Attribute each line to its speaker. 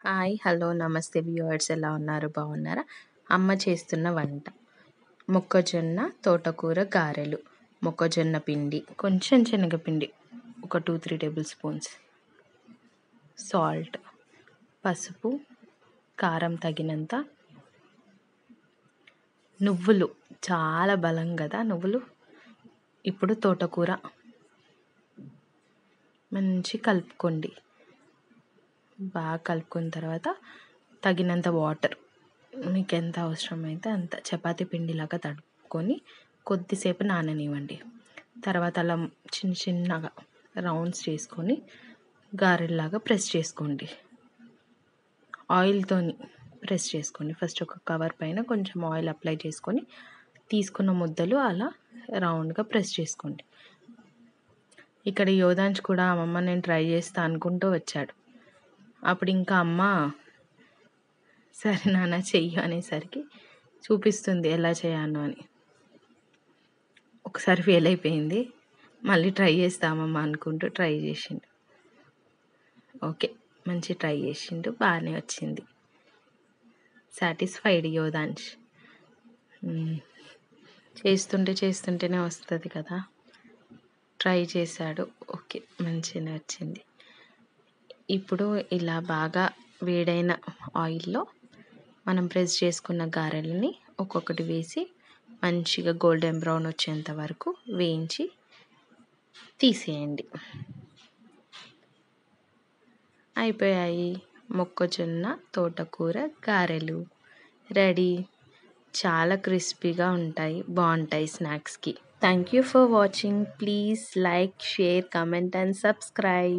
Speaker 1: Hi! Hello! నమస్తే viewers ఎలా ఉన్నారు? బాగున్నారా? అమ్మ చేస్తున్న వంట మొక్కజొన్న తోటకూర గారెలు. మొక్కజొన్న పిండి, కొంచెం శనగపిండి, ఒక 2-3 టేబుల్ స్పూన్స్, సాల్ట్, పసుపు, కారం తగినంత, నువ్వులు చాలా బలం కదా నువ్వులు. ఇప్పుడు తోటకూర మంచి కలుపుకోండి. బాగా కలుపుకున్న తర్వాత తగినంత వాటర్, మీకు ఎంత అవసరమైతే అంత చపాతీ పిండిలాగా తడుపుకొని కొద్దిసేపు నాననివ్వండి. తర్వాత అలా చిన్న చిన్నగా రౌండ్స్ చేసుకొని గారెల్లాగా ప్రెస్ చేసుకోండి. ఆయిల్తోని ప్రెస్ చేసుకోండి. ఫస్ట్ ఒక కవర్ పైన కొంచెం ఆయిల్ అప్లై చేసుకొని తీసుకున్న ముద్దలు అలా రౌండ్గా ప్రెస్ చేసుకోండి. ఇక్కడ యోధాంశ్ కూడా అమ్మమ్మ నేను ట్రై చేస్తా అనుకుంటూ వచ్చాడు. అప్పుడు ఇంకా అమ్మ సరే నాన్న చెయ్యి అనేసరికి చూపిస్తుంది ఎలా చేయాలో అని. ఒకసారి ఫెయిల్ అయిపోయింది, మళ్ళీ ట్రై చేస్తామమ్మా అనుకుంటూ ట్రై చేసిండు. ఓకే, మంచి ట్రై చేసిండు, బాగానే వచ్చింది. సాటిస్ఫైడ్ యోధాంశ్. చేస్తుంటేనే వస్తుంది కదా. ట్రై చేశాడు, ఓకే మంచిగానే వచ్చింది. ఇప్పుడు ఇలా బాగా వేడైన ఆయిల్లో మనం ప్రెస్ చేసుకున్న గారెలని ఒక్కొక్కటి వేసి మంచిగా గోల్డెన్ బ్రౌన్ వచ్చేంత వరకు వేయించి తీసేయండి. అయిపోయాయి మొక్కజొన్న తోటకూర గారెలు రెడీ. చాలా క్రిస్పీగా ఉంటాయి, బాగుంటాయి స్నాక్స్కి. Thank you for watching. Please like, share, comment and subscribe.